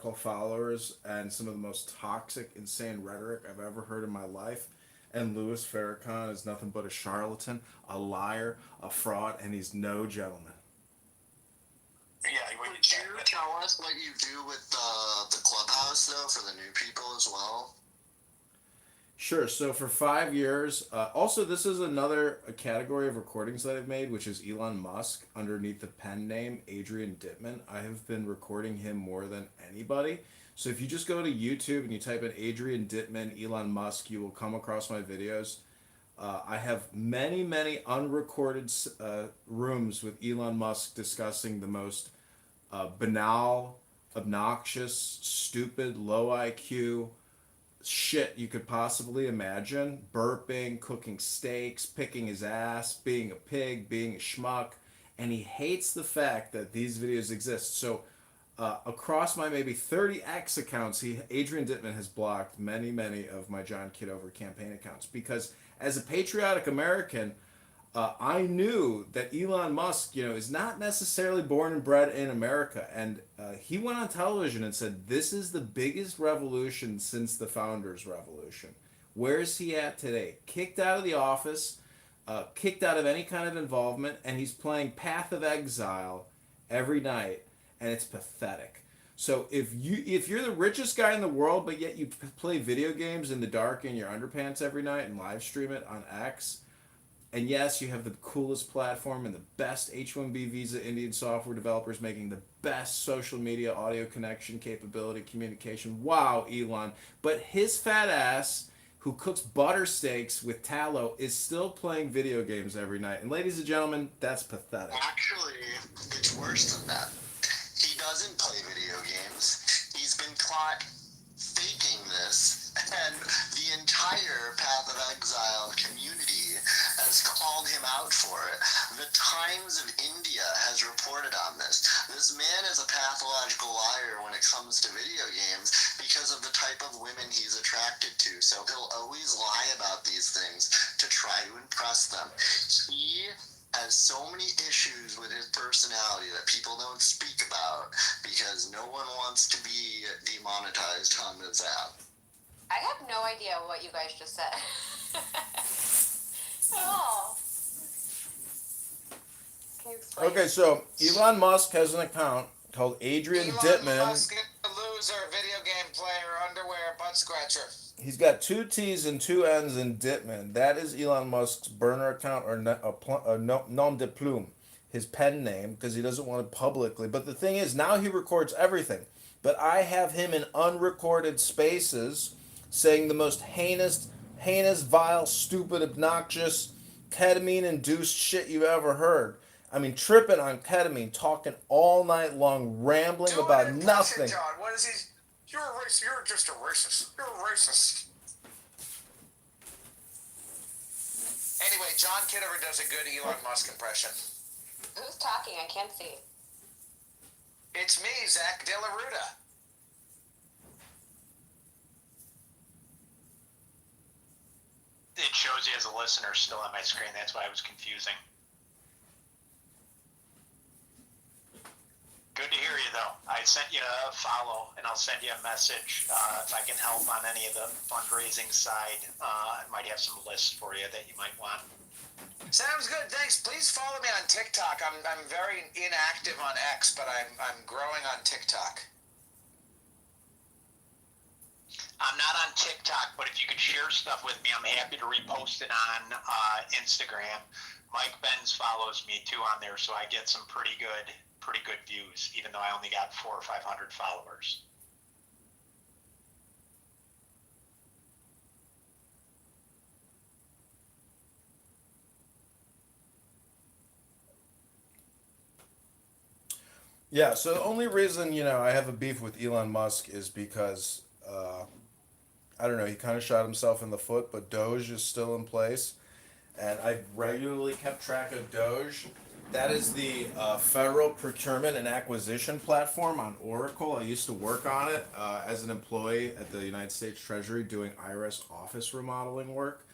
radical followers and some of the most toxic, insane rhetoric I've ever heard in my life. And Louis Farrakhan is nothing but a charlatan, a liar, a fraud, and he's no gentleman. Yeah, would you tell us what you do with the clubhouse though for the new people as well? Sure. So for 5 years, also this is another category of recordings that I've made, which is Elon Musk underneath the pen name Adrian Dittman. I have been recording him more than anybody. So if you just go to YouTube and you type in Adrian Dittman, Elon Musk, you will come across my videos. I have many, many unrecorded rooms with Elon Musk discussing the most banal, obnoxious, stupid, low IQ shit you could possibly imagine. Burping, cooking steaks, picking his ass, being a pig, being a schmuck. And he hates the fact that these videos exist. So across my maybe 30 X accounts, Adrian Dittman has blocked many, many of my John Kitover campaign accounts because as a patriotic American, I knew that Elon Musk, is not necessarily born and bred in America, and he went on television and said, "This is the biggest revolution since the founders' revolution." Where is he at today? Kicked out of the office, kicked out of any kind of involvement, and he's playing Path of Exile every night, and it's pathetic. So if you're the richest guy in the world, but yet you play video games in the dark in your underpants every night and live stream it on X, and yes, you have the coolest platform and the best H-1B visa Indian software developers making the best social media audio connection capability communication. Wow, Elon. But his fat ass, who cooks butter steaks with tallow, is still playing video games every night. And ladies and gentlemen, that's pathetic. Actually, it's worse than that. He doesn't play video games. He's been caught faking this, and the entire Path of Exile community has called him out for it. The Times of India has reported on this. This man is a pathological liar when it comes to video games because of the type of women he's attracted to. So he'll always lie about these things to try to impress them. He has so many issues with his personality that people don't speak about because no one wants to be demonetized on this app. I have no idea what you guys just said. At all. Can you explain? Okay, so Elon Musk has an account called Adrian Dittman. Elon Musk, a loser, video game player, underwear, butt scratcher. He's got two T's and two N's in Dittman. That is Elon Musk's burner account or nom de plume, his pen name, because he doesn't want it publicly. But the thing is, now he records everything. But I have him in unrecorded spaces saying the most heinous, vile, stupid, obnoxious, ketamine-induced shit you've ever heard. I mean, tripping on ketamine, talking all night long, rambling about nothing. John, what is he? You're a racist. You're just a racist. You're a racist. Anyway, John Kitover does a good Elon Musk impression. Who's talking? I can't see. It's me, Zach De La Ruta. It shows you as a listener still on my screen. That's why it was confusing. Good to hear you, though. I sent you a follow, and I'll send you a message if I can help on any of the fundraising side. I might have some lists for you that you might want. Sounds good. Thanks. Please follow me on TikTok. I'm very inactive on X, but I'm growing on TikTok. I'm not on TikTok, but if you could share stuff with me, I'm happy to repost it on Instagram. Mike Benz follows me too on there, so I get some pretty good views, even though I only got 400 or 500 followers. Yeah, so the only reason, I have a beef with Elon Musk is because, I don't know, he kind of shot himself in the foot, but Doge is still in place. And I've regularly kept track of Doge. That is the federal procurement and acquisition platform on Oracle. I used to work on it as an employee at the United States Treasury doing IRS office remodeling work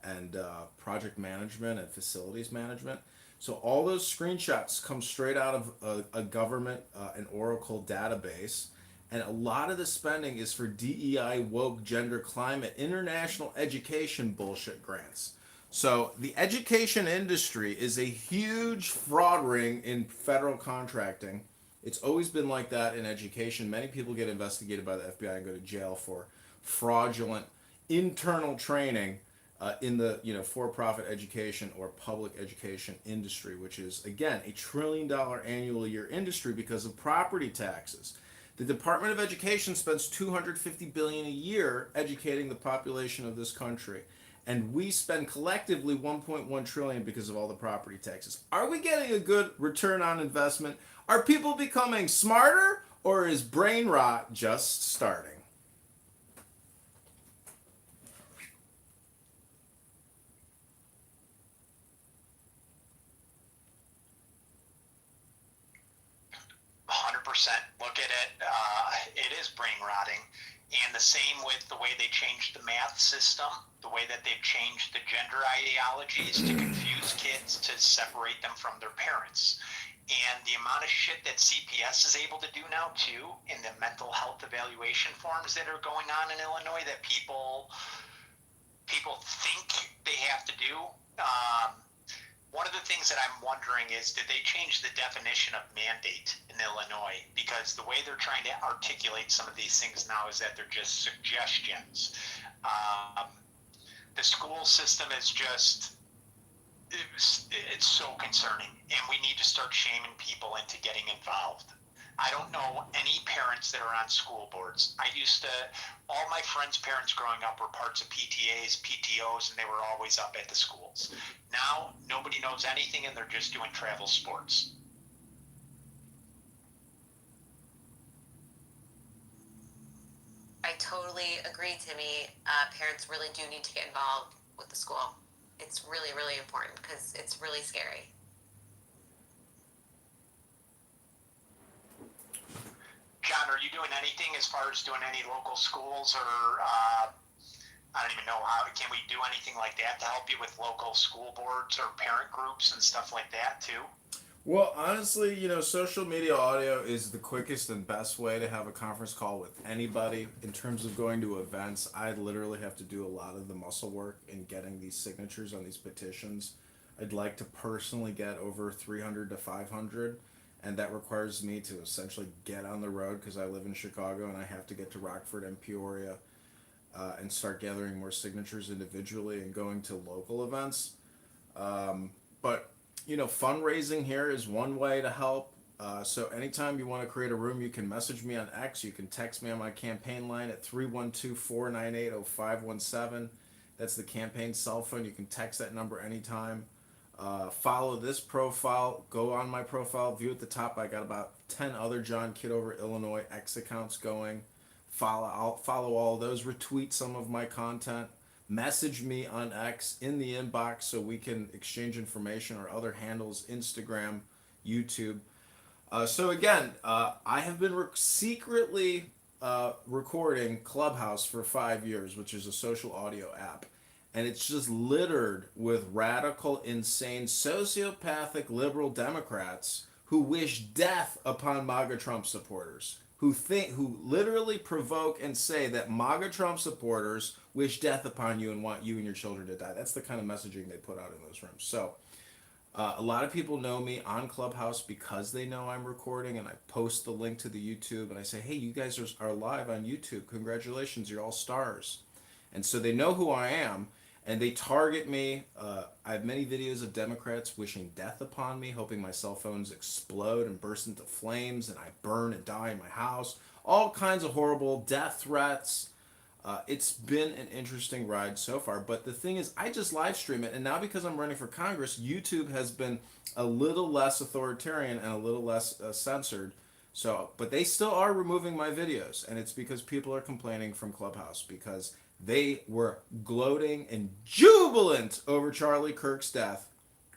and project management and facilities management. So all those screenshots come straight out of a government, an Oracle database. And a lot of the spending is for DEI, woke, gender, climate, international education bullshit grants. So the education industry is a huge fraud ring in federal contracting. It's always been like that in education. Many people get investigated by the FBI and go to jail for fraudulent internal training in the for-profit education or public education industry, which is again a $1 trillion annual year industry because of property taxes. The Department of Education spends $250 billion a year educating the population of this country, and we spend collectively $1.1 trillion because of all the property taxes. Are we getting a good return on investment? Are people becoming smarter, or is brain rot just starting? 100%. Look at it. It is brain rotting. And the same with the way they changed the math system, the way that they've changed the gender ideologies to confuse kids, to separate them from their parents. And the amount of shit that CPS is able to do now, too, in the mental health evaluation forms that are going on in Illinois that people think they have to do. One of the things that I'm wondering is, did they change the definition of mandate in Illinois? Because the way they're trying to articulate some of these things now is that they're just suggestions. The school system is just, it's so concerning, and we need to start shaming people into getting involved. I don't know any parents that are on school boards. All my friends' parents growing up were parts of PTAs, PTOs, and they were always up at the schools. Now, nobody knows anything, and they're just doing travel sports. I totally agree, Timmy. Parents really do need to get involved with the school. It's really, really important because it's really scary. John, are you doing anything as far as doing any local schools, or I don't even know can we do anything like that to help you with local school boards or parent groups and stuff like that too? Well, honestly, social media audio is the quickest and best way to have a conference call with anybody. In terms of going to events, I literally have to do a lot of the muscle work in getting these signatures on these petitions. I'd like to personally get over 300 to 500, and that requires me to essentially get on the road because I live in Chicago and I have to get to Rockford and Peoria and start gathering more signatures individually and going to local events. But fundraising here is one way to help. So anytime you want to create a room, you can message me on X. You can text me on my campaign line at 312-498-0517. That's the campaign cell phone. You can text that number anytime. Follow this profile. Go on my profile. View at the top. I got about 10 other John Kitover, Illinois X accounts going. I'll follow all those. Retweet some of my content. Message me on X in the inbox so we can exchange information, or other handles, Instagram, YouTube. So again, I have been secretly recording Clubhouse for 5 years, which is a social audio app. And it's just littered with radical, insane, sociopathic liberal Democrats who wish death upon MAGA Trump supporters. Who literally provoke and say that MAGA Trump supporters wish death upon you and want you and your children to die. That's the kind of messaging they put out in those rooms. So a lot of people know me on Clubhouse because they know I'm recording, and I post the link to the YouTube and I say, hey, you guys are live on YouTube. Congratulations, you're all stars. And so they know who I am, and they target me. I have many videos of Democrats wishing death upon me, hoping my cell phones explode and burst into flames and I burn and die in my house. All kinds of horrible death threats. It's been an interesting ride so far. But the thing is, I just live stream it. And now because I'm running for Congress, YouTube has been a little less authoritarian and a little less censored. But they still are removing my videos. And it's because people are complaining from Clubhouse because they were gloating and jubilant over Charlie Kirk's death.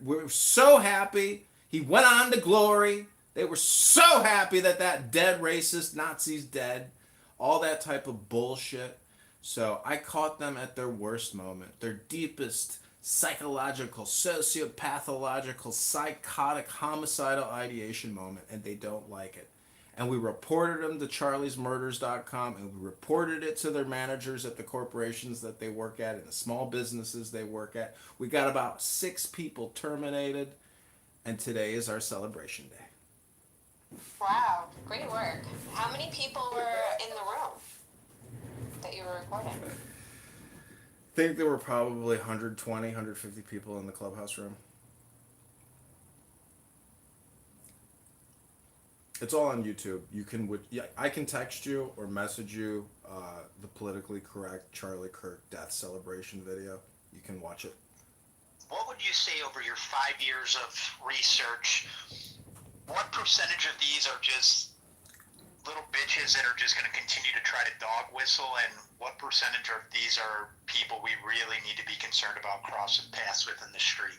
We're so happy. He went on to glory. They were so happy that dead racist Nazi's dead. All that type of bullshit. So I caught them at their worst moment. Their deepest psychological, sociopathological, psychotic, homicidal ideation moment. And they don't like it. and we reported them to charliesmurders.com, and we reported it to their managers at the corporations that they work at and the small businesses they work at. We got about 6 people terminated, and today is our celebration day. Wow, great work. How many people were in the room that you were recording? I think there were probably 120, 150 people in the clubhouse room. It's all on YouTube. You can, I can text you or message you the politically correct Charlie Kirk death celebration video. You can watch it. What would you say over your 5 years of research? What percentage of these are just little bitches that are just going to continue to try to dog whistle, and what percentage of these are people we really need to be concerned about crossing paths with in the street?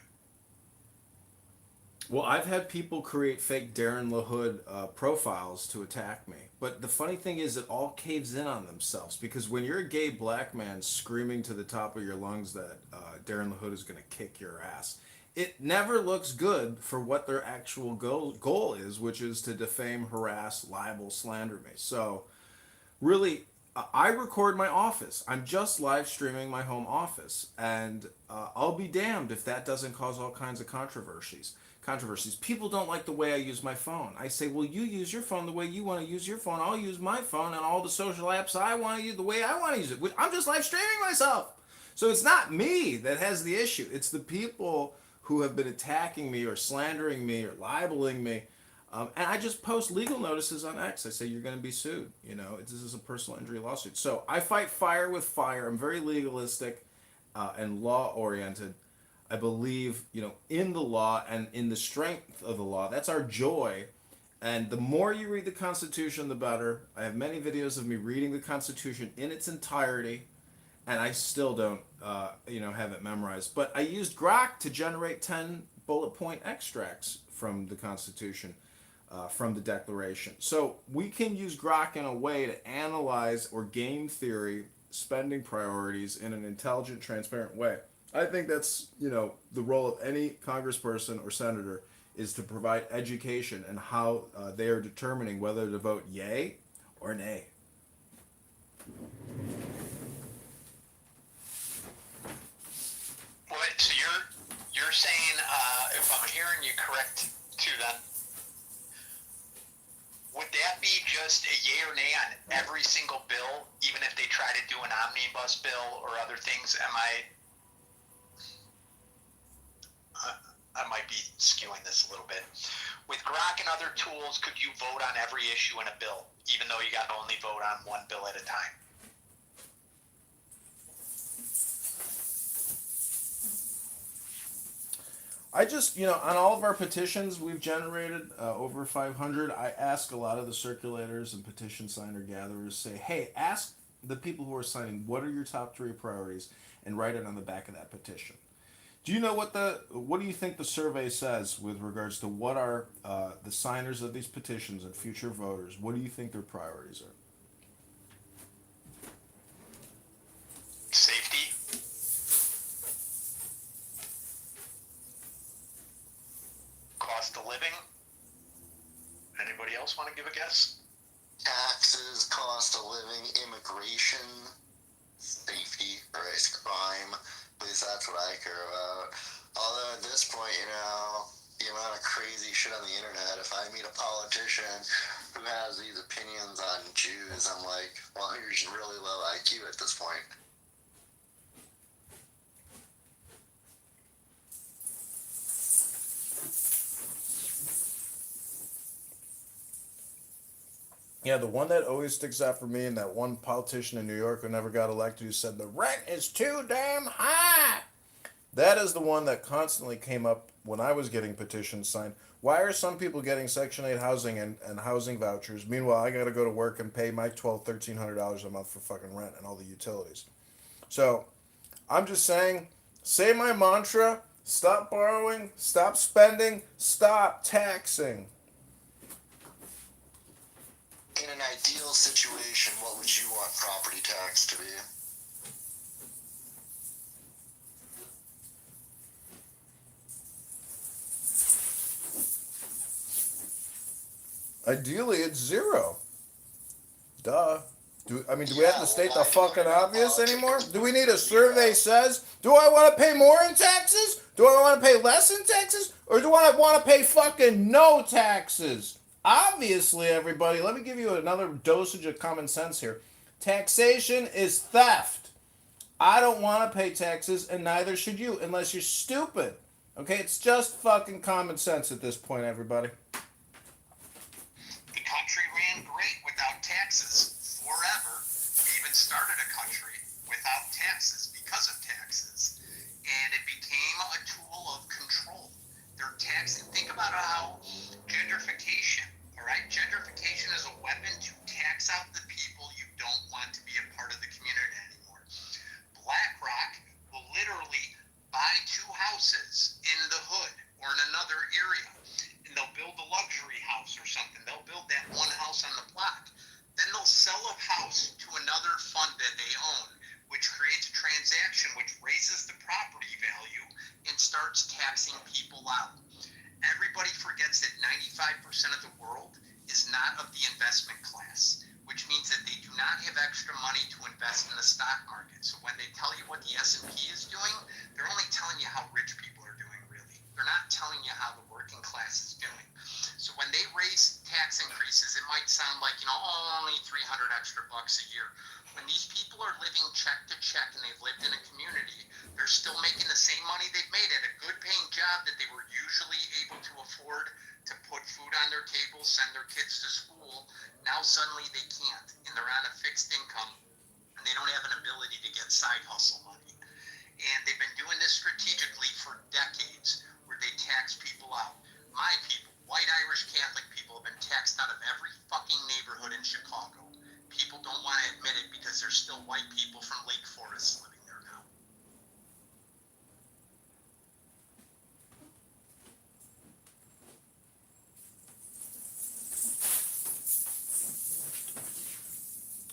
Well, I've had people create fake Darren LaHood profiles to attack me. But the funny thing is, it all caves in on themselves, because when you're a gay black man screaming to the top of your lungs that Darren LaHood is going to kick your ass, it never looks good for what their actual goal is, which is to defame, harass, libel, slander me. So, really, I record my office. I'm just live streaming my home office, and I'll be damned if that doesn't cause all kinds of controversies. People don't like the way I use my phone. I say, well, you use your phone the way you want to use your phone. I'll use my phone and all the social apps I want to use the way I want to use it. I'm just live streaming myself. So it's not me that has the issue. It's the people who have been attacking me or slandering me or libeling me. And I just post legal notices on X. I say, you're going to be sued. You know, this is a personal injury lawsuit. So I fight fire with fire. I'm very legalistic and law-oriented. I believe, in the law and in the strength of the law. That's our joy. And the more you read the Constitution, the better. I have many videos of me reading the Constitution in its entirety, and I still don't, have it memorized. But I used Grok to generate 10 bullet point extracts from the Constitution, from the Declaration. So we can use Grok in a way to analyze or game theory spending priorities in an intelligent, transparent way. I think that's, the role of any congressperson or senator is to provide education and how they are determining whether to vote yay or nay. Well, so you're saying, if I'm hearing you correct too, then would that be just a yay or nay on every single bill, even if they try to do an omnibus bill or other things? I might be skewing this a little bit. With Grok and other tools, could you vote on every issue in a bill, even though you got to only vote on one bill at a time? I just, on all of our petitions we've generated, over 500, I ask a lot of the circulators and petition signer gatherers, say, hey, ask the people who are signing, what are your top 3 priorities, and write it on the back of that petition. Do you know what do you think the survey says with regards to what are the signers of these petitions and future voters? What do you think their priorities are? Safety. Cost of living. Anybody else want to give a guess? Taxes, cost of living, immigration, safety, race, crime. At least that's what I care about. Although at this point, the amount of crazy shit on the internet, if I meet a politician who has these opinions on Jews, I'm like, well, you're just really low IQ at this point. Yeah, the one that always sticks out for me, and that one politician in New York who never got elected who said the rent is too damn high. That is the one that constantly came up when I was getting petitions signed. Why are some people getting Section 8 housing and housing vouchers? Meanwhile, I got to go to work and pay my $1,300 a month for fucking rent and all the utilities. So, I'm just saying, say my mantra, stop borrowing, stop spending, stop taxing. In an ideal situation, what would you want property tax to be? Ideally, it's zero. Duh. Do we have Yeah, to well, state why the do you want fucking to know obvious anymore? politics Do we with need a zero? survey says, do I want to pay more in taxes? Do I want to pay less in taxes? Or do I want to pay fucking no taxes? Obviously, everybody, let me give you another dosage of common sense here. Taxation is theft. I don't want to pay taxes, and neither should you, unless you're stupid. Okay, it's just fucking common sense at this point, everybody. The country ran great without taxes forever. We even started a country without taxes because of taxes. And it became a tool of control. They're taxing. Think about how gentrification, all right? Gentrification is a weapon to tax out the people you don't want to be a part of the community anymore. BlackRock will literally buy 2 houses in the hood or in another area, and they'll build a luxury house or something. They'll build that one house on the block. Then they'll sell a house to another fund that they own, which creates a transaction which raises the property value and starts taxing people out. Everybody forgets that 95% of the world is not of the investment class, which means that they do not have extra money to invest in the stock market. So when they tell you what the S&P is doing, they're only telling you how rich people are doing, really. They're not telling you how the working class is doing. So when they raise tax increases, it might sound like, only 300 extra bucks a year. When these people are living check to check and they've lived in a community, they're still making the same money they've made at a good paying job that they were usually able to afford to put food on their table, send their kids to school. Now suddenly they can't, and they're on a fixed income, and they don't have an ability to get side hustle money. And they've been doing this strategically for decades, where they tax people out. My people, white Irish Catholic people, have been taxed out of every fucking neighborhood in Chicago. People don't want to admit it because there's still white people from Lake Forest living there now.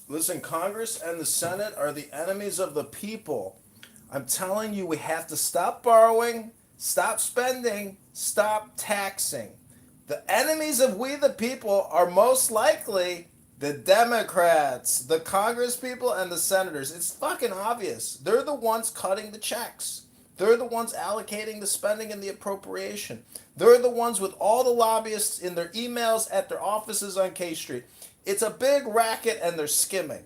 Listen, Congress and the Senate are the enemies of the people. I'm telling you, we have to stop borrowing, stop spending, stop taxing. The enemies of we the people are most likely the Democrats, the Congress people, and the senators. It's fucking obvious. They're the ones cutting the checks. They're the ones allocating the spending and the appropriation. They're the ones with all the lobbyists in their emails at their offices on K Street. It's a big racket and they're skimming.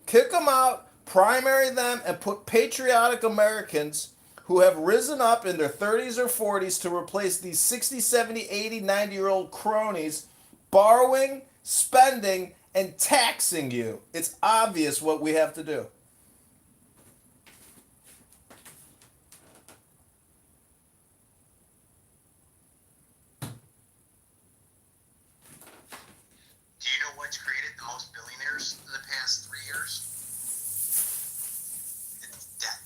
Kick them out, primary them, and put patriotic Americans who have risen up in their 30s or 40s to replace these 60, 70, 80, 90-year-old cronies borrowing, spending, and taxing you. It's obvious what we have to do. Do you know what's created the most billionaires in the past 3 years? It's debt.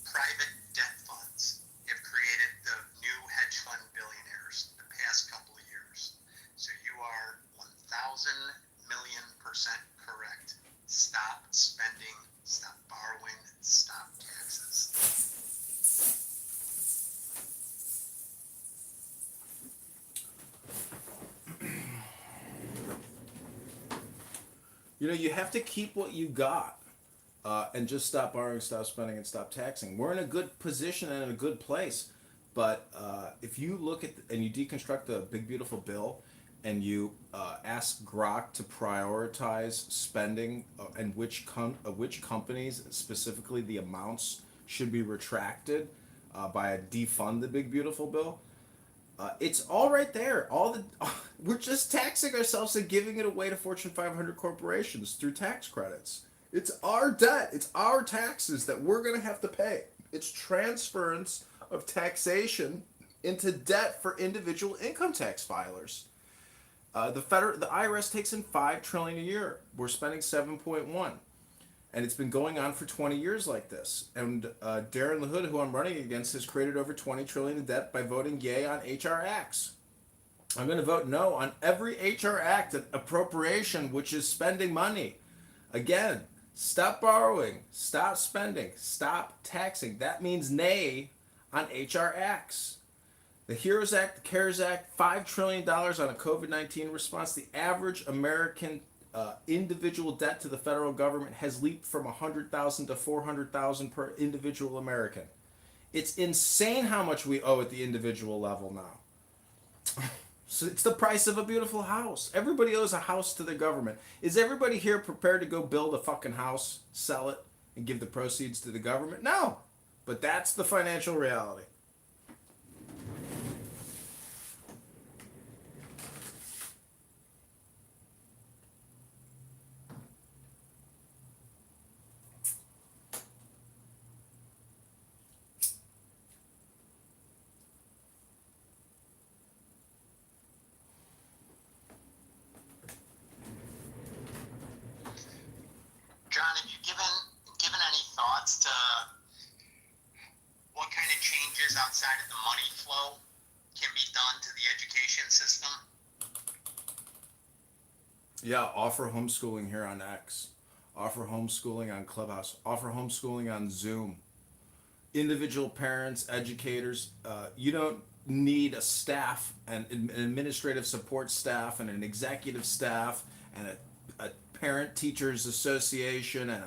Private debt funds have created the new hedge fund billionaires the past couple of years. So you are 1,000,000,000% correct. Stop spending, stop borrowing, stop taxes. You have to keep what you got and just stop borrowing, stop spending, and stop taxing. We're in a good position and in a good place. But if you look at and you deconstruct the big, beautiful bill and you ask Grok to prioritize spending and which companies, specifically the amounts, should be retracted by a defund the big, beautiful bill, it's all right there. We're just taxing ourselves and giving it away to Fortune 500 corporations through tax credits. It's our debt. It's our taxes that we're going to have to pay. It's transference of taxation into debt for individual income tax filers. The IRS takes in $5 trillion a year. We're spending 7.1, and it's been going on for 20 years like this. And Darren LaHood, who I'm running against, has created over 20 trillion in debt by voting yay on HR acts. I'm going to vote no on every HR act and appropriation which is spending money. Again, stop borrowing, stop spending, stop taxing. That means nay on HR acts. The HEROES Act, the CARES Act, $5 trillion on a COVID-19 response. The average American individual debt to the federal government has leaped from 100,000 to 400,000 per individual American. It's insane how much we owe at the individual level now. So it's the price of a beautiful house. Everybody owes a house to the government. Is everybody here prepared to go build a fucking house, sell it, and give the proceeds to the government? No. But that's the financial reality. John, have you given any thoughts to what kind of changes outside of the money flow can be done to the education system? Yeah, offer homeschooling here on X. Offer homeschooling on Clubhouse. Offer homeschooling on Zoom. Individual parents, educators, you don't need a staff and an administrative support staff and an executive staff and a parent teachers association and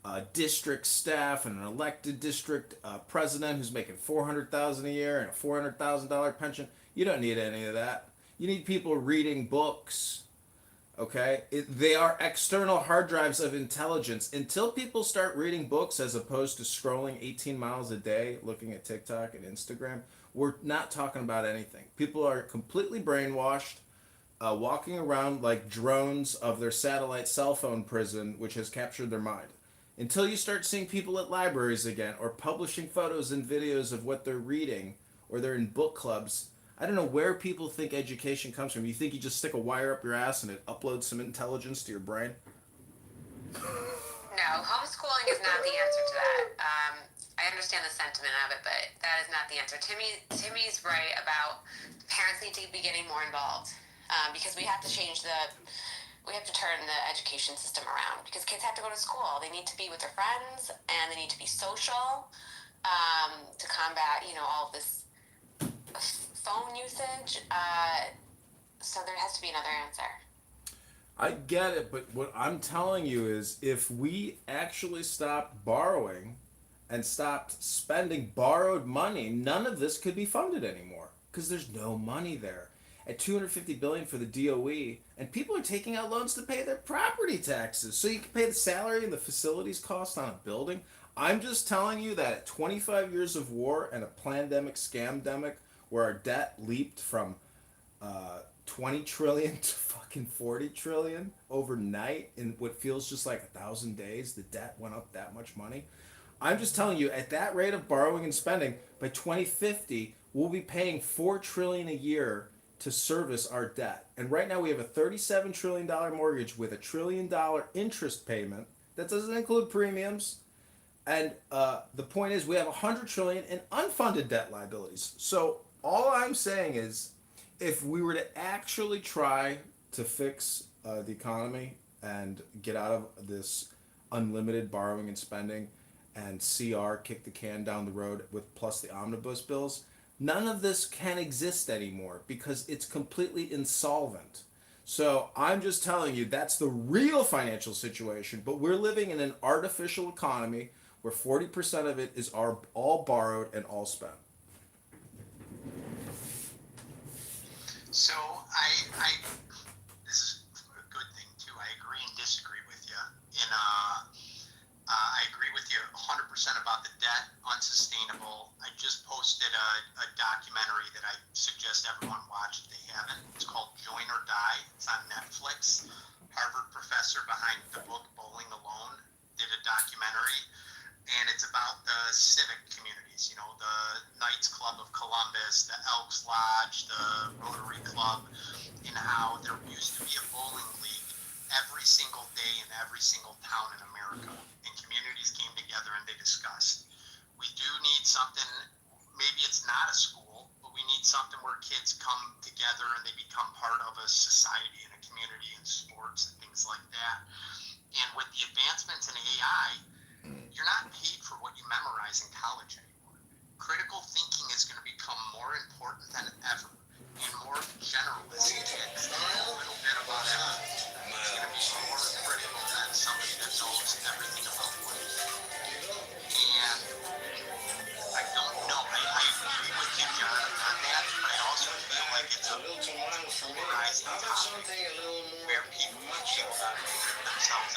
a district staff and an elected district president who's making $400,000 a year and a $400,000 pension. You don't need any of that. You need people reading books. Okay, they are external hard drives of intelligence. Until people start reading books as opposed to scrolling 18 miles a day looking at TikTok and Instagram, we're not talking about anything. People are completely brainwashed, walking around like drones of their satellite cell phone prison, which has captured their mind. Until you start seeing people at libraries again or publishing photos and videos of what they're reading or they're in book clubs, I don't know where people think education comes from. You think you just stick a wire up your ass and it uploads some intelligence to your brain? No, homeschooling is not the answer to that. I understand the sentiment of it, but that is not the answer. Timmy's right about parents need to be getting more involved because we have to turn the education system around because kids have to go to school. They need to be with their friends and they need to be social to combat, all of this phone usage. So there has to be another answer. I get it, but what I'm telling you is if we actually stopped borrowing and stopped spending borrowed money, none of this could be funded anymore because there's no money there. At $250 billion for the DOE, and people are taking out loans to pay their property taxes so you can pay the salary and the facilities cost on a building. I'm just telling you that at 25 years of war and a pandemic, scamdemic, where our debt leaped from 20 trillion to fucking 40 trillion overnight in what feels just like 1,000 days, the debt went up that much money. I'm just telling you, at that rate of borrowing and spending, by 2050, we'll be paying 4 trillion a year to service our debt. And right now we have a $37 trillion mortgage with $1 trillion interest payment. That doesn't include premiums. And the point is we have 100 trillion in unfunded debt liabilities. So all I'm saying is if we were to actually try to fix the economy and get out of this unlimited borrowing and spending and CR kick the can down the road with plus the omnibus bills, none of this can exist anymore because it's completely insolvent. So I'm just telling you that's the real financial situation, but we're living in an artificial economy where 40% of it is all borrowed and all spent. So this is a good thing too. I agree and disagree with you. I agree with you 100% about the debt, unsustainable. I just posted a documentary that I suggest everyone watch if they haven't. It's called Join or Die. It's on Netflix. Harvard professor behind the book Bowling Alone did a documentary, and it's about the civic communities, the Knights Club of Columbus, the Elks Lodge, the Rotary Club, and how there used to be a bowling league every single day in every single town in America. And communities came together and they discussed, we do need something, maybe it's not a school, but we need something where kids come together and they become part of a society and a community and sports and things like that. And with the advancements in AI, you're not paid for what you memorize in college anymore. Critical thinking is going to become more important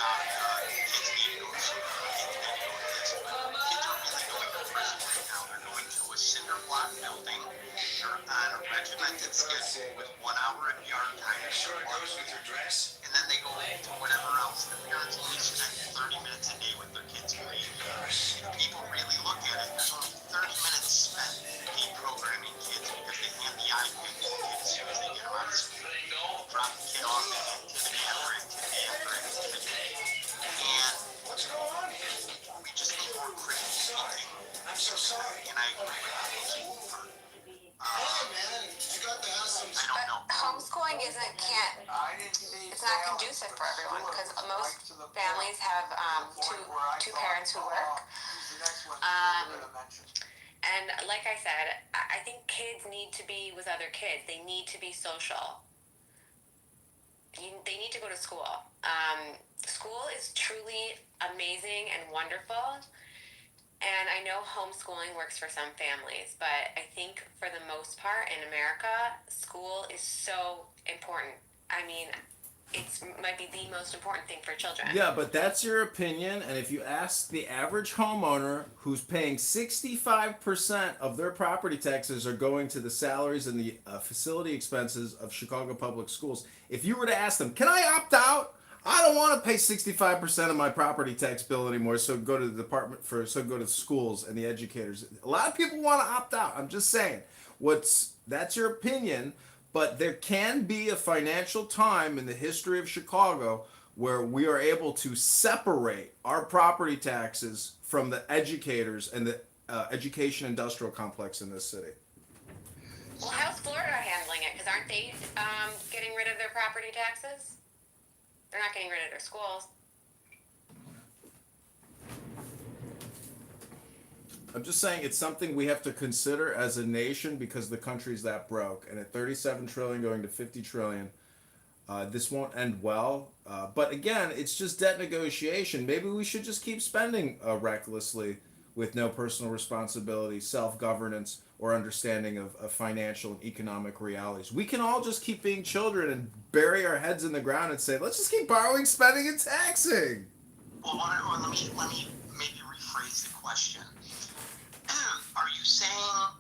about kids need to go to school. Kids need to go to this. Kids are really going to prison right now. They're going to a cinder block building. They're on a regimented schedule with 1 hour of yard time. And then they go to whatever else. The parents only spend 30 minutes a day with their kids playing games. If people really look at it, there's only 30 minutes spent deprogramming kids because they hand the iPad to the kids as soon as they get them out of school. Drop the kid off at activity after activity after activity. And we just need more critical thinking. I'm so sorry. And I agree with Kitover. Hey, man, you got the house. I don't know. Homeschooling it's not conducive for everyone because most families have two parents who work. And like I said, I think kids need to be with other kids. They need to be social. They need to go to school. School is truly amazing and wonderful. And I know homeschooling works for some families, but I think for the most part in America, school is so important. I mean, it might be the most important thing for children. Yeah, but that's your opinion, and if you ask the average homeowner who's paying 65% of their property taxes are going to the salaries and the facility expenses of Chicago Public Schools, if you were to ask them, can I opt out? I don't want to pay 65% of my property tax bill anymore, so go to the go to schools and the educators. A lot of people want to opt out. I'm just saying. That's your opinion, but there can be a financial time in the history of Chicago where we are able to separate our property taxes from the educators and the education industrial complex in this city. Well, how's Florida handling it? Because aren't they getting rid of their property taxes? They're not getting rid of their schools. I'm just saying it's something we have to consider as a nation because the country's that broke, and at 37 trillion going to 50 trillion, this won't end well. But again, it's just debt negotiation. Maybe we should just keep spending recklessly with no personal responsibility, self-governance, or understanding of financial and economic realities. We can all just keep being children and bury our heads in the ground and say, let's just keep borrowing, spending, and taxing. Well, let me maybe rephrase the question. Are you saying,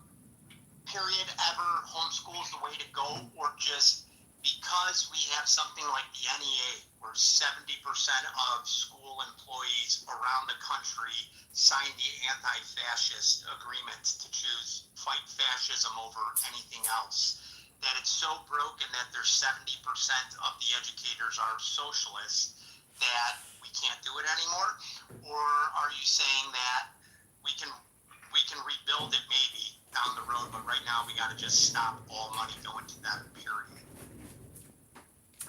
period, ever, homeschool's the way to go, or just because we have something like the NEA, where 70% of school employees around the country sign the anti-fascist agreements to choose fight fascism over anything else, that it's so broken that there's 70% of the educators are socialists that we can't do it anymore? Or are you saying that we can rebuild it maybe down the road, but right now we got to just stop all money going to them, period?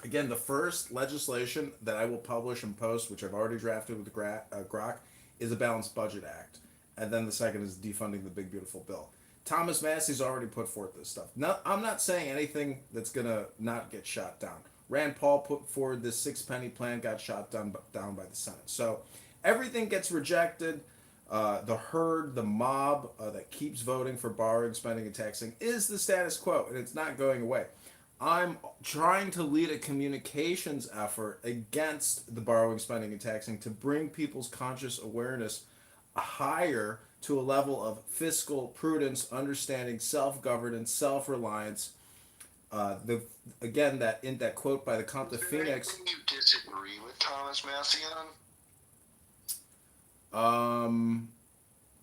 Again, the first legislation that I will publish and post, which I've already drafted with Grok, is a Balanced Budget Act. And then the second is defunding the Big Beautiful Bill. Thomas Massey's already put forth this stuff. Now, I'm not saying anything that's going to not get shot down. Rand Paul put forward this 6-penny plan, got shot down by the Senate. So everything gets rejected. The herd, the mob that keeps voting for borrowing, spending, and taxing is the status quo, and it's not going away. I'm trying to lead a communications effort against the borrowing, spending, and taxing to bring people's conscious awareness higher to a level of fiscal prudence, understanding, self-governance, self-reliance. That quote by the Comte de Phoenix. Anything you disagree with Thomas Massey on?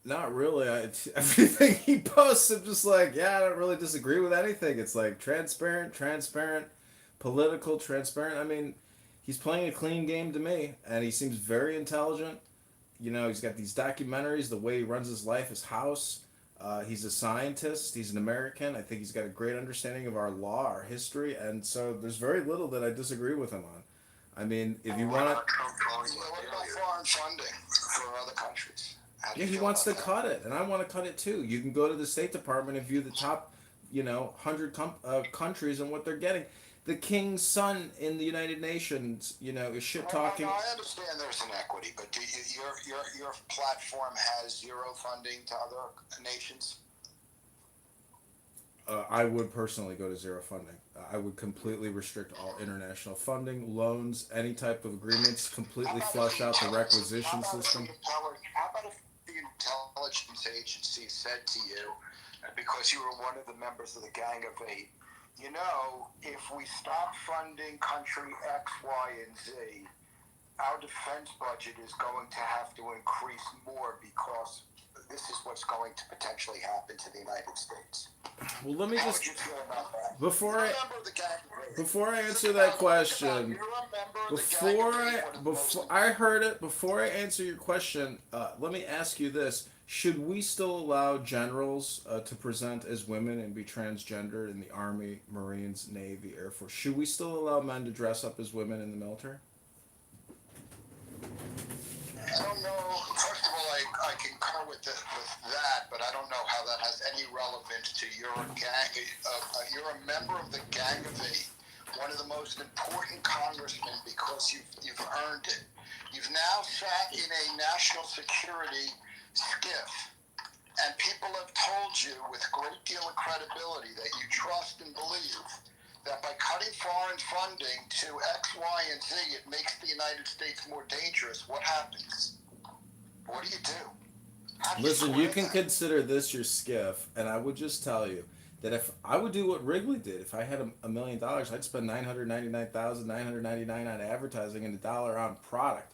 Not really. Everything he posts, I'm just like, yeah, I don't really disagree with anything. It's like transparent, political, transparent. I mean, he's playing a clean game to me, and he seems very intelligent. You know, he's got these documentaries, the way he runs his life, his house. He's a scientist. He's an American. I think he's got a great understanding of our law, our history, and so there's very little that I disagree with him on. I mean, if you want to... What about foreign funding for other countries? Yeah, he wants to cut it, and I want to cut it too. You can go to the State Department and view the top, 100 countries and what they're getting. The king's son in the United Nations, is shit talking. No, I understand there's inequity, but your platform has zero funding to other nations. I would personally go to zero funding. I would completely restrict all international funding, loans, any type of agreements, How completely about if flush the out the intelligence? How requisition about if the system. how about if the intelligence agency said to you, because you were one of the members of the Gang of Eight, you know, if we stop funding country X, Y, and Z, our defense budget is going to have to increase more because this is what's going to potentially happen to the United States. Well, let me How would just you feel about that? before You're I a member of the Gang of Eight. before I Think answer about that it. Think about it. question, You're a member of the Gang before of Eight. I One of the most before I heard it, before I answer your question, let me ask you this: should we still allow generals to present as women and be transgendered in the Army, Marines, Navy, Air Force? Should we still allow men to dress up as women in the military? I don't know. First of all, I concur with that, but I don't know how that has any relevance to your gang. You're a member of the Gang of Eight, one of the most important congressmen because you've earned it. You've now sat in a national security skiff, and people have told you with a great deal of credibility that you trust and believe that by cutting foreign funding to X, Y, and Z, it makes the United States more dangerous. What happens? What do? How do Listen, you square can that? consider this your skiff, and I would just tell you that if I would do what Wrigley did, if I had $1 million, I'd spend 999,999 on advertising and $1 on product.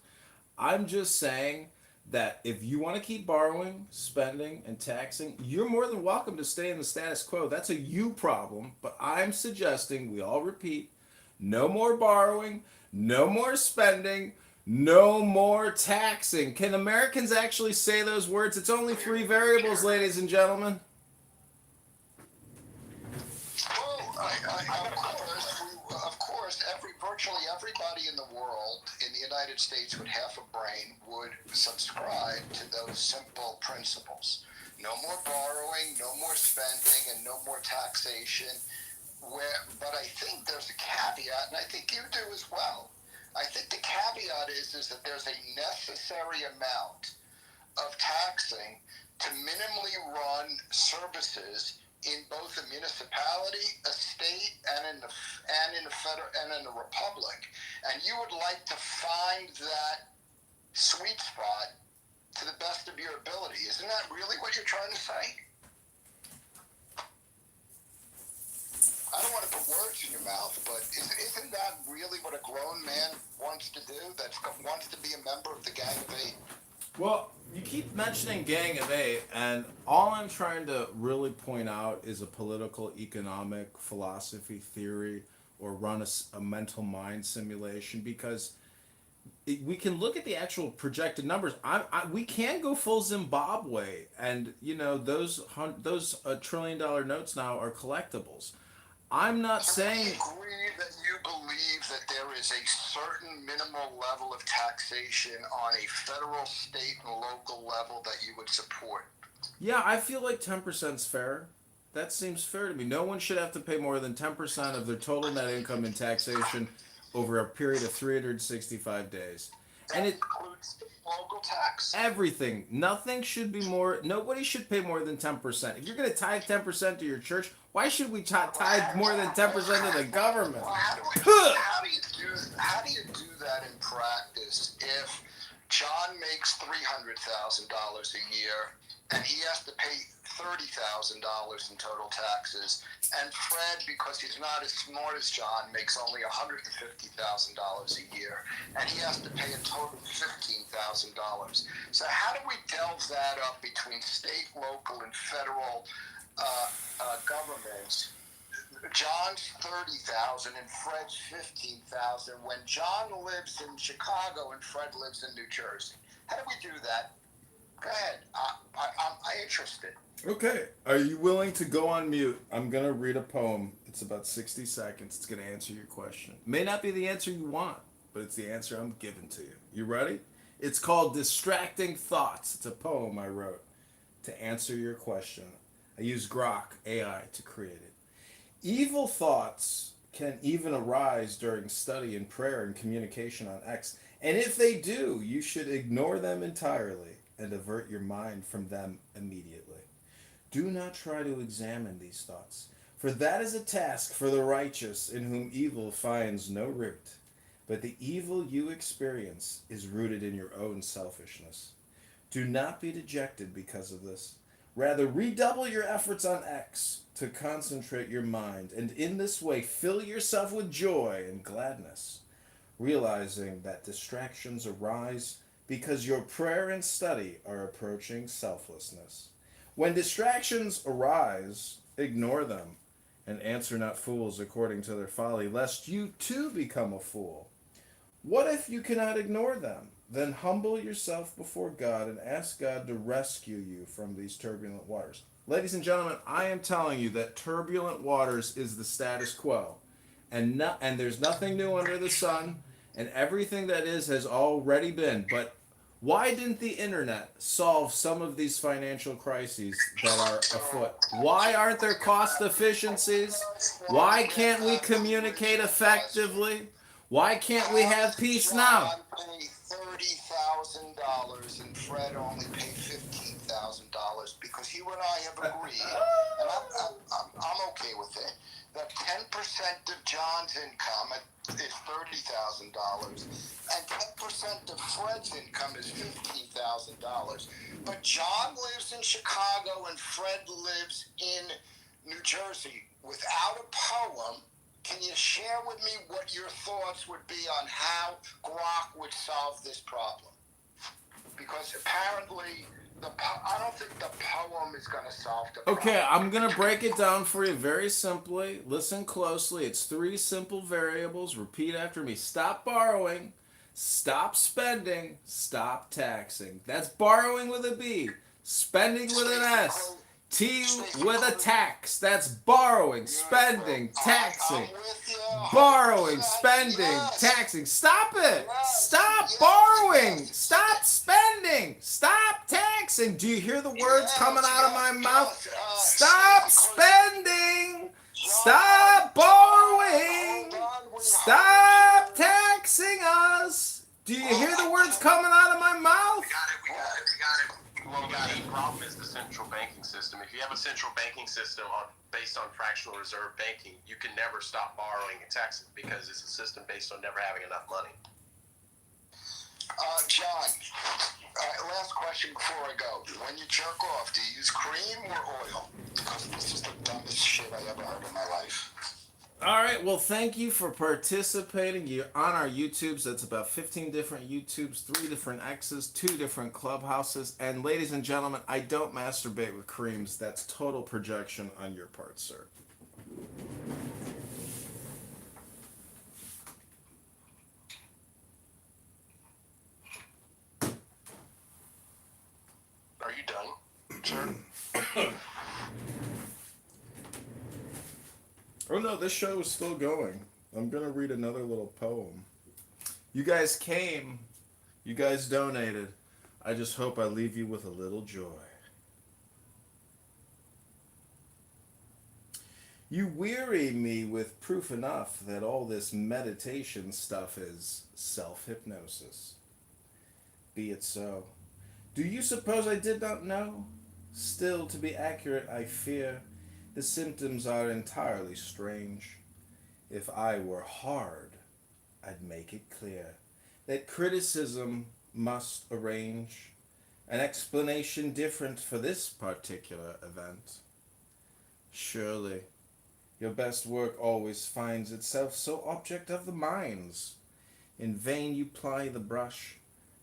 I'm just saying that if you want to keep borrowing, spending, and taxing, you're more than welcome to stay in the status quo. That's a you problem, but I'm suggesting we all repeat: no more borrowing, no more spending, no more taxing. Can Americans actually say those words? It's only three variables, ladies and gentlemen. Well, of course, virtually everybody in the world, in the United States with half a brain, would subscribe to those simple principles. No more borrowing, no more spending, and no more taxation. But I think there's a caveat, and I think you do as well. I think the caveat is that there's a necessary amount of taxing to minimally run services in both a municipality, a state, and in the federal and in the republic. And you would like to find that sweet spot to the best of your ability. Isn't that really what you're trying to say? I don't want to put words in your mouth, but isn't that really what a grown man wants to do? Wants to be a member of the Gang of Eight. Well, you keep mentioning Gang of Eight, and all I'm trying to really point out is a political, economic, philosophy, theory, or run a mental mind simulation because we can look at the actual projected numbers. We can go full Zimbabwe, and those $1 trillion notes now are collectibles. I'm not So we saying. agree that you believe that there is a certain minimal level of taxation on a federal, state, and local level that you would support. Yeah, I feel like 10% is fair. That seems fair to me. No one should have to pay more than 10% of their total net income in taxation over a period of 365 days. That And it includes the local tax. everything. Nothing should be more. Nobody should pay more than 10%. If you're going to tithe 10% to your church, why should we tithe more than 10% to the government? Well, how do you do that in practice if John makes $300,000 a year and he has to pay $30,000 in total taxes, and Fred, because he's not as smart as John, makes only $150,000 a year, and he has to pay a total of $15,000. So how do we delve that up between state, local, and federal governments? John's 30,000 and Fred's 15,000 when John lives in Chicago and Fred lives in New Jersey. How do we do that? Go ahead. I'm interested. Okay. Are you willing to go on mute? I'm going to read a poem. It's about 60 seconds. It's going to answer your question. May not be the answer you want, but it's the answer I'm giving to you. You ready? It's called Distracting Thoughts. It's a poem I wrote to answer your question. I used Grok AI to create it. Evil thoughts can even arise during study and prayer and communication on X. And if they do, you should ignore them entirely and avert your mind from them immediately. Do not try to examine these thoughts. For that is a task for the righteous, in whom evil finds no root. But the evil you experience is rooted in your own selfishness. Do not be dejected because of this. Rather, redouble your efforts on X to concentrate your mind, and in this way fill yourself with joy and gladness, realizing that distractions arise because your prayer and study are approaching selflessness. When distractions arise, ignore them and answer not fools according to their folly, lest you too become a fool. What if you cannot ignore them? Then humble yourself before God and ask God to rescue you from these turbulent waters. Ladies and gentlemen, I am telling you that turbulent waters is the status quo. And there's nothing new under the sun, and everything that is has already been. But why didn't the internet solve some of these financial crises that are afoot? Why aren't there cost efficiencies? Why can't we communicate effectively? Why can't we have peace now? John paid $30,000 and Fred only paid $15,000 because you and I have agreed, and I'm okay with it, that 10% of John's income is $30,000 and 10% of Fred's income is $15,000. But John lives in Chicago and Fred lives in New Jersey. Without a poem, can you share with me what your thoughts would be on how Grok would solve this problem? Because apparently, I don't think the poem is going to solve the problem. Okay, I'm going to break it down for you very simply. Listen closely. It's 3 simple variables. Repeat after me. Stop borrowing. Stop spending. Stop taxing. That's borrowing with a B. Spending with an S. T with a tax. That's borrowing, spending, taxing. Borrowing, spending, taxing. Stop it! Stop borrowing! Stop spending! Stop taxing! Do you hear the words coming out of my mouth? Stop spending! Stop borrowing! Stop taxing us! Do you hear the words coming out of my mouth? We got it. Well, the problem is the central banking system. If you have a central banking system based on fractional reserve banking, you can never stop borrowing and taxing because it's a system based on never having enough money. John, last question before I go. When you jerk off, do you use cream or oil? Because this is the dumbest shit I ever heard in my life. All right, well, thank you for participating. You're on our YouTubes. That's about 15 different YouTubes, 3 different X's, 2 different Clubhouses. And ladies and gentlemen, I don't masturbate with creams. That's total projection on your part, sir. Are you done, sir? Oh no, this show is still going. I'm going to read another little poem. You guys came. You guys donated. I just hope I leave you with a little joy. You weary me with proof enough that all this meditation stuff is self-hypnosis. Be it so. Do you suppose I did not know? Still, to be accurate, I fear the symptoms are entirely strange. If I were hard, I'd make it clear that criticism must arrange an explanation different for this particular event. Surely, your best work always finds itself so object of the minds. In vain you ply the brush,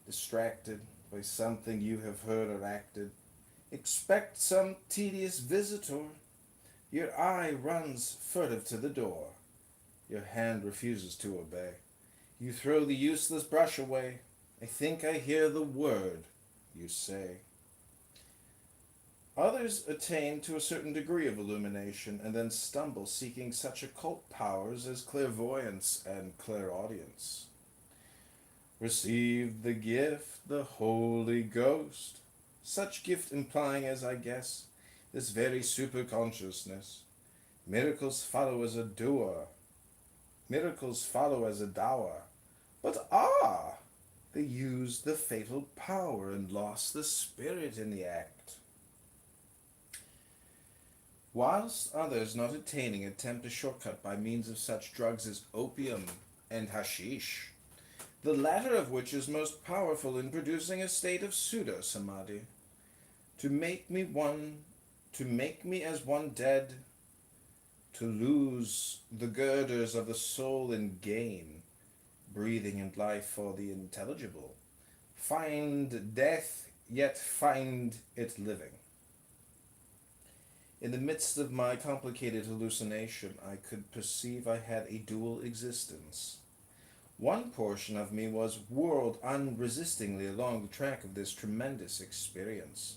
distracted by something you have heard or acted. Expect some tedious visitor. Your eye runs furtive to the door. Your hand refuses to obey. You throw the useless brush away. I think I hear the word you say. Others attain to a certain degree of illumination and then stumble seeking such occult powers as clairvoyance and clairaudience. Receive the gift, the Holy Ghost, such gift implying, as I guess, this very superconsciousness. Miracles follow as a doer. Miracles follow as a dower. But they used the fatal power and lost the spirit in the act. whilst others not attaining attempt a shortcut by means of such drugs as opium and hashish, the latter of which is most powerful in producing a state of pseudo-samadhi, to make me as one dead, to lose the girders of the soul and gain breathing and life for the intelligible, find death, yet find it living. In the midst of my complicated hallucination, I could perceive I had a dual existence. One portion of me was whirled unresistingly along the track of this tremendous experience,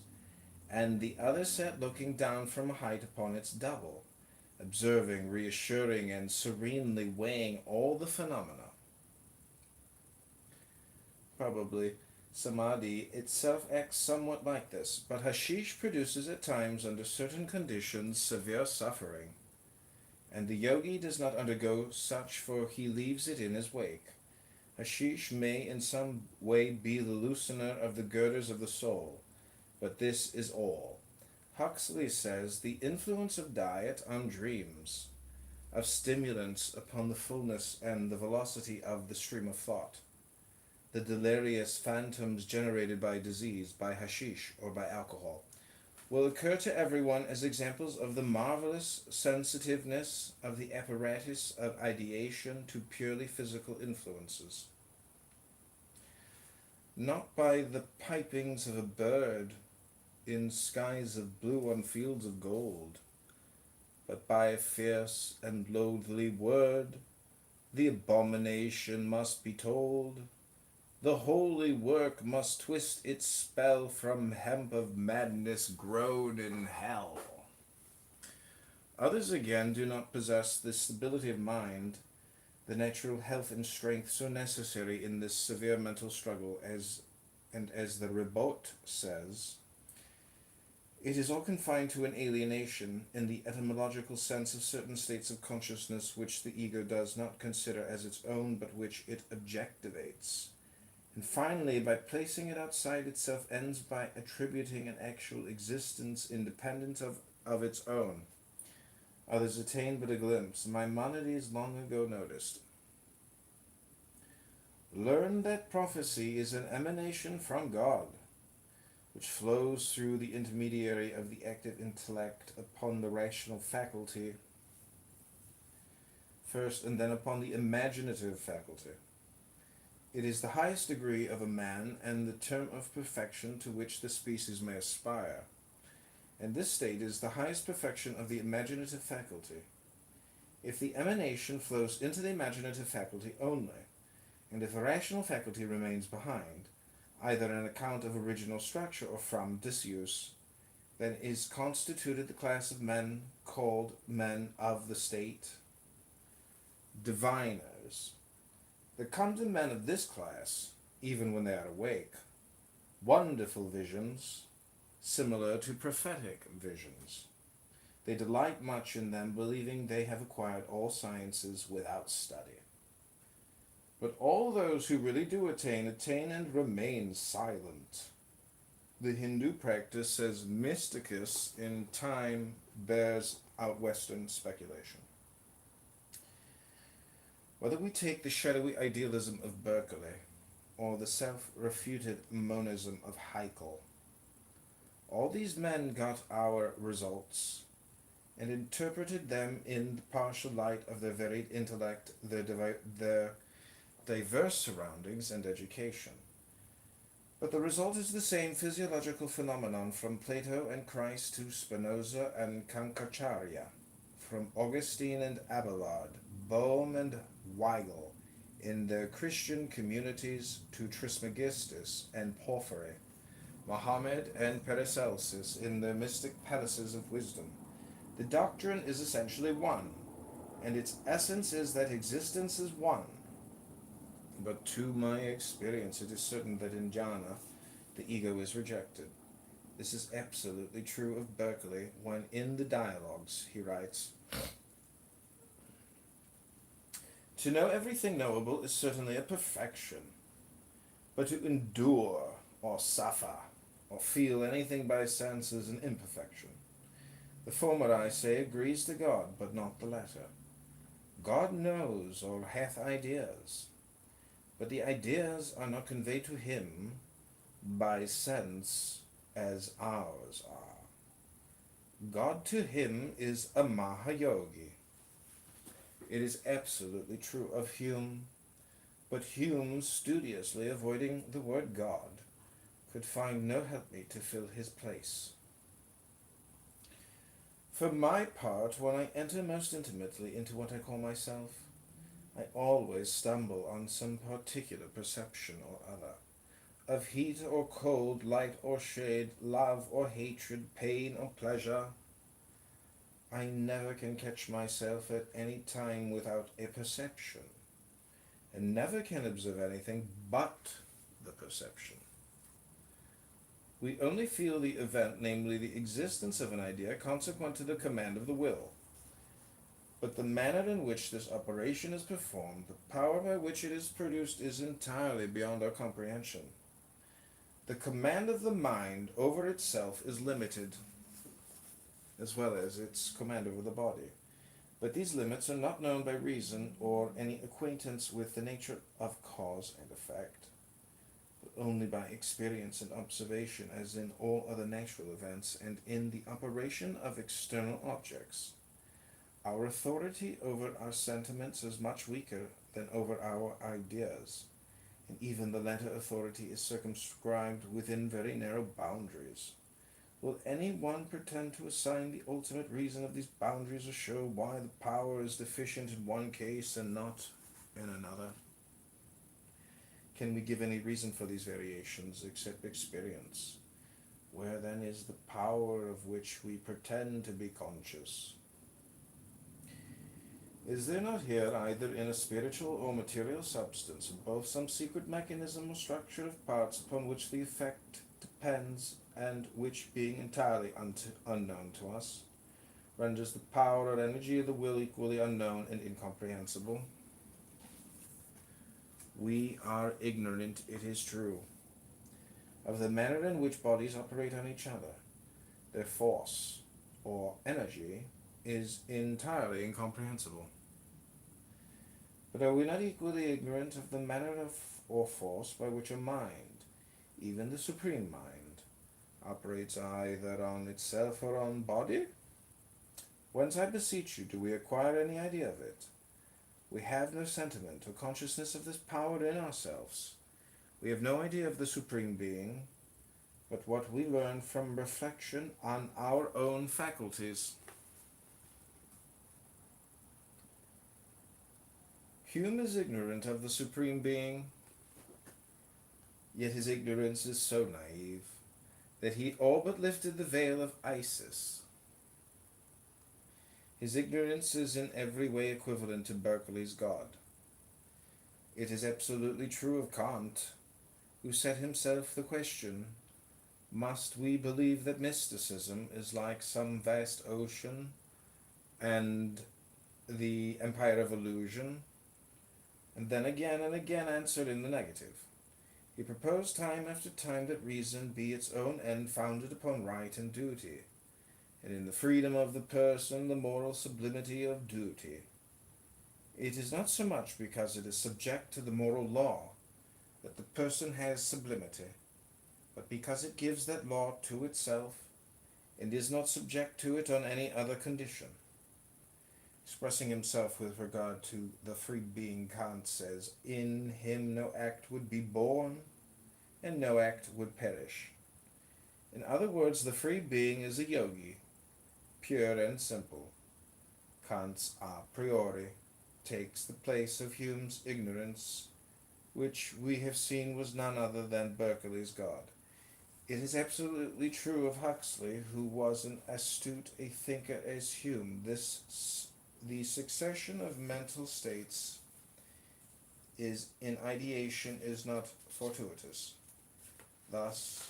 and the other sat looking down from a height upon its double, observing, reassuring, and serenely weighing all the phenomena. Probably samadhi itself acts somewhat like this, but hashish produces at times, under certain conditions, severe suffering, and the yogi does not undergo such, for he leaves it in his wake. Hashish may in some way be the loosener of the girders of the soul, but this is all. Huxley says the influence of diet on dreams, of stimulants upon the fullness and the velocity of the stream of thought, the delirious phantoms generated by disease, by hashish, or by alcohol, will occur to everyone as examples of the marvelous sensitiveness of the apparatus of ideation to purely physical influences. Not by the pipings of a bird in skies of blue on fields of gold, but by a fierce and loathly word, the abomination must be told. The holy work must twist its spell from hemp of madness grown in hell. Others again do not possess the stability of mind, the natural health and strength so necessary in this severe mental struggle, as the Ribot says, it is all confined to an alienation in the etymological sense of certain states of consciousness which the ego does not consider as its own, but which it objectivates. And finally, by placing it outside itself, ends by attributing an actual existence independent of its own. Others attain but a glimpse. Maimonides long ago noticed. Learn that prophecy is an emanation from God, which flows through the intermediary of the active intellect upon the rational faculty first, and then upon the imaginative faculty. It is the highest degree of a man and the term of perfection to which the species may aspire. And this state is the highest perfection of the imaginative faculty. If the emanation flows into the imaginative faculty only, and if the rational faculty remains behind, either on account of original structure or from disuse, then is constituted the class of men called men of the state, diviners. There come to men of this class, even when they are awake, wonderful visions, similar to prophetic visions. They delight much in them, believing they have acquired all sciences without study. But all those who really do attain and remain silent. The Hindu practice, says Mysticus, in time bears out Western speculation. Whether we take the shadowy idealism of Berkeley or the self-refuted monism of Haeckel, all these men got our results and interpreted them in the partial light of their varied intellect, their diverse surroundings and education. But the result is the same physiological phenomenon from Plato and Christ to Spinoza and Shankaracharya, from Augustine and Abelard, Bohm and Weigel in their Christian communities to Trismegistus and Porphyry, Mohammed and Paracelsus in their mystic palaces of wisdom. The doctrine is essentially one, and its essence is that existence is one. But to my experience, it is certain that in jhana, the ego is rejected. This is absolutely true of Berkeley when in the dialogues he writes, to know everything knowable is certainly a perfection, but to endure or suffer or feel anything by sense is an imperfection. The former, I say, agrees to God, but not the latter. God knows or hath ideas, but the ideas are not conveyed to him by sense as ours are. God to him is a Mahayogi. It is absolutely true of Hume, but Hume, studiously avoiding the word God, could find no helpmeet to fill his place. For my part, when I enter most intimately into what I call myself, I always stumble on some particular perception or other, of heat or cold, light or shade, love or hatred, pain or pleasure. I never can catch myself at any time without a perception, and never can observe anything but the perception. We only feel the event, namely the existence of an idea, consequent to the command of the will. But the manner in which this operation is performed, the power by which it is produced, is entirely beyond our comprehension. The command of the mind over itself is limited, as well as its command over the body. But these limits are not known by reason or any acquaintance with the nature of cause and effect, but only by experience and observation, as in all other natural events and in the operation of external objects. Our authority over our sentiments is much weaker than over our ideas, and even the latter authority is circumscribed within very narrow boundaries. Will any one pretend to assign the ultimate reason of these boundaries, or show why the power is deficient in one case and not in another? Can we give any reason for these variations except experience? Where then is the power of which we pretend to be conscious? Is there not here, either in a spiritual or material substance, both some secret mechanism or structure of parts upon which the effect depends, and which, being entirely unknown to us, renders the power or energy of the will equally unknown and incomprehensible? We are ignorant, it is true, of the manner in which bodies operate on each other. Their force or energy is entirely incomprehensible. But are we not equally ignorant of the manner of or force by which a mind, even the supreme mind, operates either on itself or on body? Whence, I beseech you, do we acquire any idea of it? We have no sentiment or consciousness of this power in ourselves. We have no idea of the Supreme Being, but what we learn from reflection on our own faculties. Hume is ignorant of the Supreme Being, yet his ignorance is so naive that he all but lifted the veil of Isis. His ignorance is in every way equivalent to Berkeley's God. It is absolutely true of Kant, who set himself the question, must we believe that mysticism is like some vast ocean and the empire of illusion? And then again and again answered in the negative. He proposed time after time that reason be its own end, founded upon right and duty, and in the freedom of the person the moral sublimity of duty. It is not so much because it is subject to the moral law that the person has sublimity, but because it gives that law to itself and is not subject to it on any other condition. Expressing himself with regard to the free being, Kant says, in him no act would be born, and no act would perish. In other words, the free being is a yogi, pure and simple. Kant's a priori takes the place of Hume's ignorance, which we have seen was none other than Berkeley's God. It is absolutely true of Huxley, who was as astute a thinker as Hume. The succession of mental states in ideation is not fortuitous. Thus,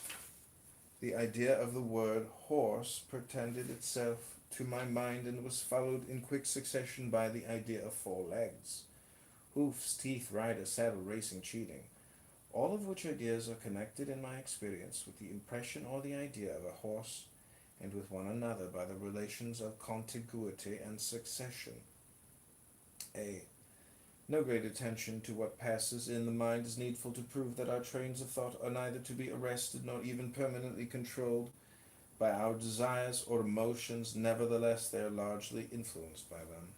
the idea of the word horse pretended itself to my mind and was followed in quick succession by the idea of 4 legs, hoofs, teeth, rider, saddle, racing, cheating, all of which ideas are connected in my experience with the impression or the idea of a horse and with one another by the relations of contiguity and succession. A. No great attention to what passes in the mind is needful to prove that our trains of thought are neither to be arrested nor even permanently controlled by our desires or emotions, nevertheless they are largely influenced by them.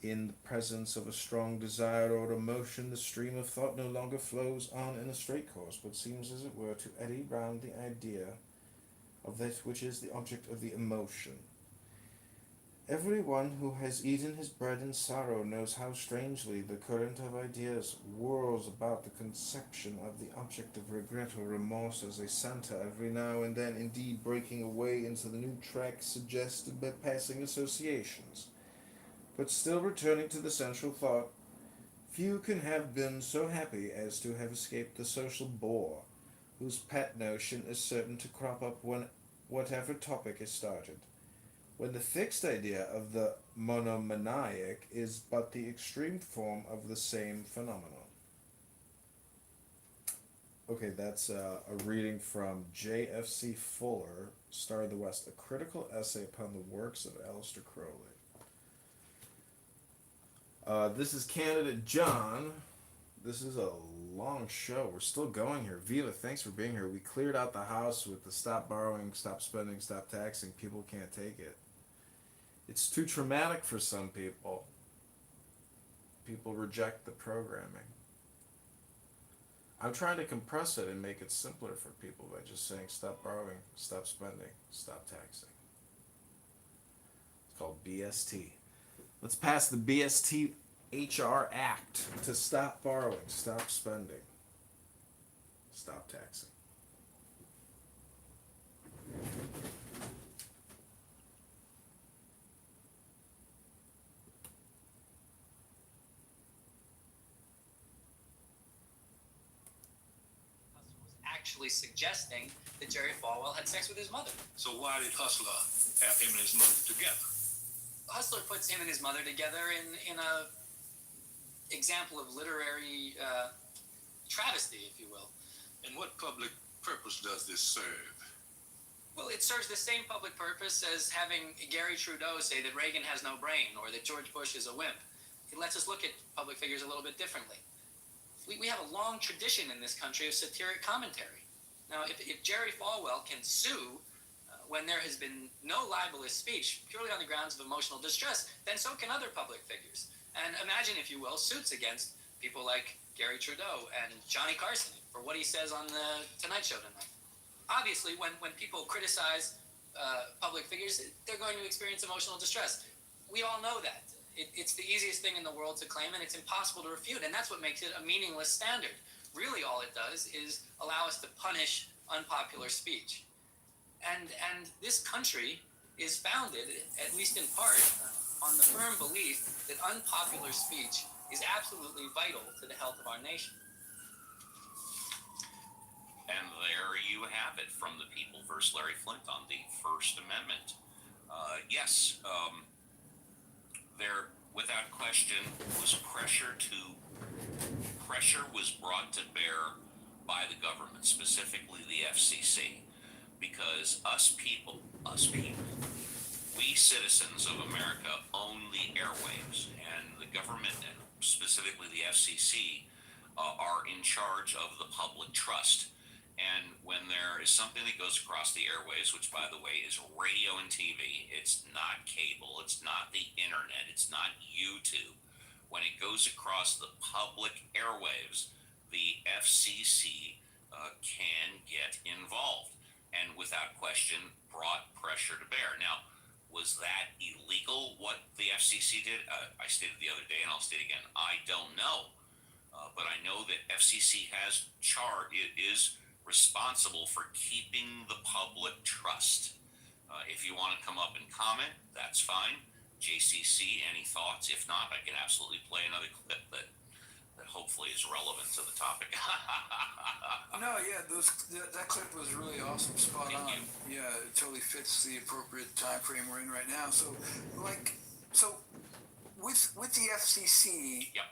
In the presence of a strong desire or emotion, the stream of thought no longer flows on in a straight course, but seems as it were to eddy round the idea of that which is the object of the emotion. Every one who has eaten his bread in sorrow knows how strangely the current of ideas whirls about the conception of the object of regret or remorse as they centre every now and then, indeed breaking away into the new track suggested by passing associations. But still returning to the central thought, few can have been so happy as to have escaped the social bore, whose pet notion is certain to crop up when whatever topic is started, when the fixed idea of the monomaniac is but the extreme form of the same phenomenon. Okay, that's a reading from J.F.C. Fuller, Star of the West, a critical essay upon the works of Aleister Crowley. This is candidate John. This is a long show. We're still going here. Viva, thanks for being here. We cleared out the house with the stop borrowing, stop spending, stop taxing. People can't take it. It's too traumatic for some people. People reject the programming. I'm trying to compress it and make it simpler for people by just saying stop borrowing, stop spending, stop taxing. It's called BST. Let's pass the BST HR Act to stop borrowing, stop spending, stop taxing. Actually suggesting that Jerry Falwell had sex with his mother. So why did Hustler have him and his mother together? Hustler puts him and his mother together in a example of literary travesty, if you will. And what public purpose does this serve? Well, it serves the same public purpose as having Gary Trudeau say that Reagan has no brain or that George Bush is a wimp. It lets us look at public figures a little bit differently. We have a long tradition in this country of satiric commentary. Now, if Jerry Falwell can sue when there has been no libelous speech purely on the grounds of emotional distress, then so can other public figures. And imagine, if you will, suits against people like Gary Trudeau and Johnny Carson for what he says on the Tonight Show tonight. Obviously, when people criticize public figures, they're going to experience emotional distress. We all know that. It's the easiest thing in the world to claim, and it's impossible to refute, and that's what makes it a meaningless standard. Really, all it does is allow us to punish unpopular speech. And this country is founded, at least in part, on the firm belief that unpopular speech is absolutely vital to the health of our nation. And there you have it from the people versus Larry Flint on the First Amendment. Yes, there, without question, was pressure was brought to bear by the government, specifically the FCC, because us people, we citizens of America own the airwaves, and the government, and specifically the FCC, are in charge of the public trust. And when there is something that goes across the airways, which, by the way, is radio and TV, it's not cable, it's not the internet, it's not YouTube. When it goes across the public airwaves, the FCC can get involved, and without question brought pressure to bear. Now, was that illegal, what the FCC did? I stated the other day, and I'll state again, I don't know. But I know that FCC is responsible for keeping the public trust. If you want to come up and comment, that's fine. JCC, any thoughts? If not, I can absolutely play another clip that hopefully is relevant to the topic. No, yeah, that clip was really awesome, spot on. Yeah, it totally fits the appropriate time frame we're in right now. So, with the FCC, Yep.